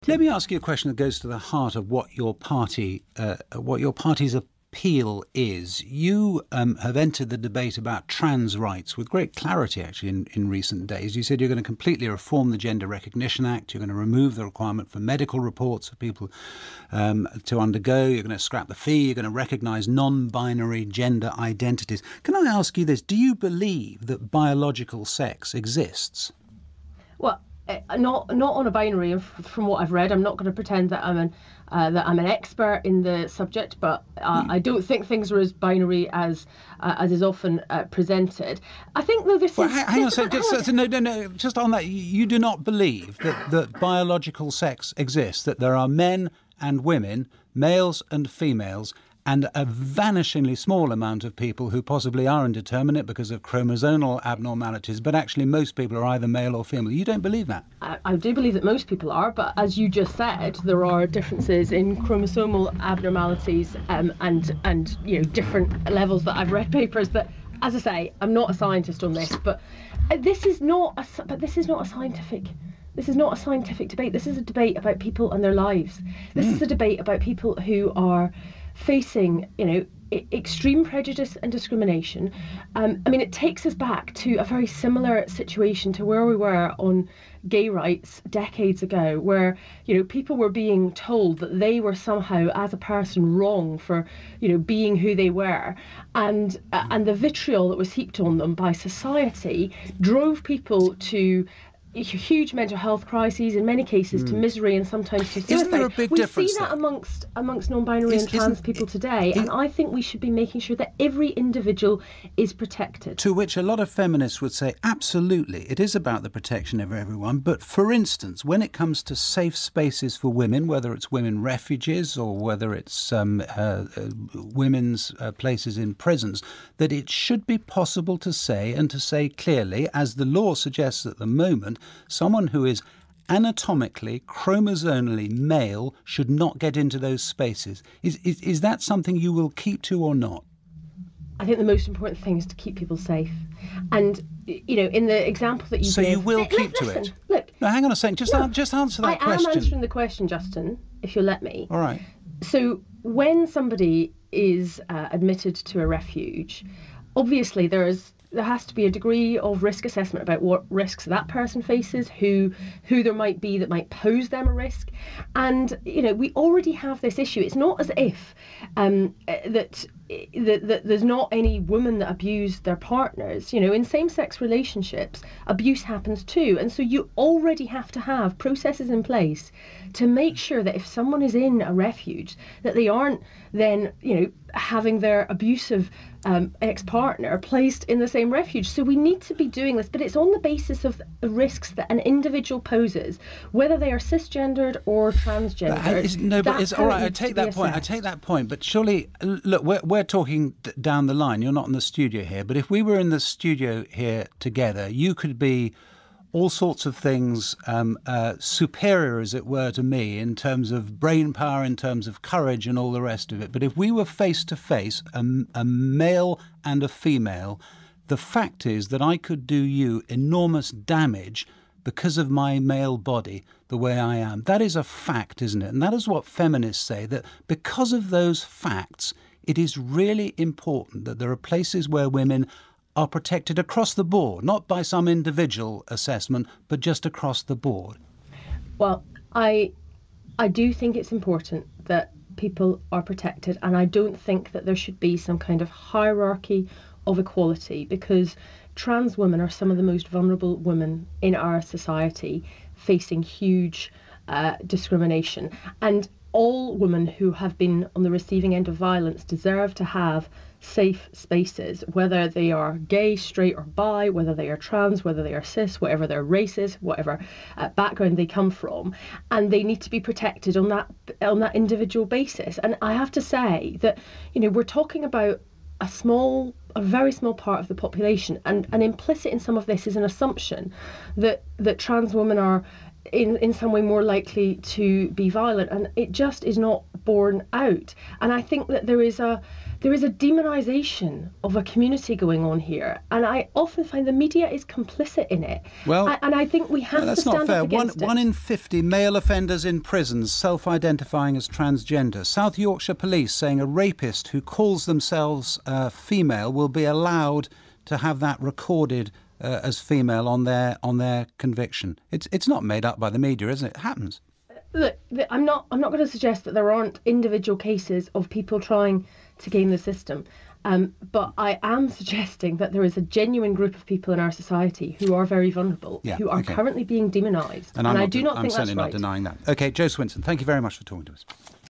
Let me ask you a question that goes to the heart of what your party's appeal is. You have entered the debate about trans rights with great clarity, actually, in recent days. You said you're going to completely reform the Gender Recognition Act. You're going to remove the requirement for medical reports for people to undergo. You're going to scrap the fee. You're going to recognise non-binary gender identities. Can I ask you this? Do you believe that biological sex exists? Well, not on a binary. From what I've read, I'm not going to pretend that I'm an expert in the subject, but I don't think things are as binary as is often presented. I think, though, this is... Hang on a second. No. Just on that, you do not believe that biological sex exists, that there are men and women, males and females, and a vanishingly small amount of people who possibly are indeterminate because of chromosomal abnormalities, but actually most people are either male or female. You don't believe that? I do believe that most people are, but as you just said, there are differences in chromosomal abnormalities and different levels that I've read papers that, as I say, I'm not a scientist on this, but this is not a scientific debate. This is a debate about people and their lives. This is a debate about people who are facing, extreme prejudice and discrimination. It takes us back to a very similar situation to where we were on gay rights decades ago, where, people were being told that they were somehow, as a person, wrong for, being who they were. And the vitriol that was heaped on them by society drove people to huge mental health crises, in many cases to misery and sometimes to suicide. Isn't there a big difference? We see that amongst non-binary and trans people today, and I think we should be making sure that every individual is protected. To which a lot of feminists would say, absolutely, it is about the protection of everyone. But for instance, when it comes to safe spaces for women, whether it's women refugees or whether it's women's places in prisons, that it should be possible to say clearly, as the law suggests at the moment, someone who is anatomically, chromosomally male should not get into those spaces. Is that something you will keep to or not? I think the most important thing is to keep people safe. And, in the example that you gave... So you will keep to it? Look... No, hang on a second. Just answer that question. I am answering the question, Justin, if you'll let me. All right. So when somebody is admitted to a refuge, obviously there has to be a degree of risk assessment about what risks that person faces, who there might be that might pose them a risk. And, we already have this issue. It's not as if that there's not any women that abuse their partners. In same-sex relationships, abuse happens too. And so you already have to have processes in place to make sure that if someone is in a refuge, that they aren't then, having their abusive ex-partner placed in the same refuge. So we need to be doing this, but it's on the basis of the risks that an individual poses, whether they are cisgendered or transgendered. All right, I take that point. But surely, look, we're talking down the line. You're not in the studio here. But if we were in the studio here together, you could be all sorts of things superior, as it were, to me in terms of brain power, in terms of courage and all the rest of it. But if we were face to face, a male and a female, the fact is that I could do you enormous damage because of my male body, the way I am. That is a fact, isn't it? And that is what feminists say, that because of those facts, it is really important that there are places where women are protected across the board, not by some individual assessment, but just across the board. Well, I do think it's important that people are protected, and I don't think that there should be some kind of hierarchy of equality, because trans women are some of the most vulnerable women in our society, facing huge discrimination. And all women who have been on the receiving end of violence deserve to have safe spaces, whether they are gay, straight or bi, whether they are trans, whether they are cis, whatever their race is, whatever background they come from, and they need to be protected on that individual basis. And I have to say that, we're talking about a very small part of the population, and implicit in some of this is an assumption that trans women are in some way more likely to be violent, and it just is not borne out. And I think that there is a there is a demonisation of a community going on here, and I often find the media is complicit in it. Well, and I think we have to that's stand not fair. up against it. One in 50 male offenders in prisons self-identifying as transgender. South Yorkshire Police saying a rapist who calls themselves female will be allowed to have that recorded as female on their conviction. It's not made up by the media, isn't it? It happens. Look, I'm not going to suggest that there aren't individual cases of people trying to game the system, but I am suggesting that there is a genuine group of people in our society who are very vulnerable, who are currently being demonised, and I do not think that's right. I'm certainly not denying that. OK, Jo Swinson, thank you very much for talking to us.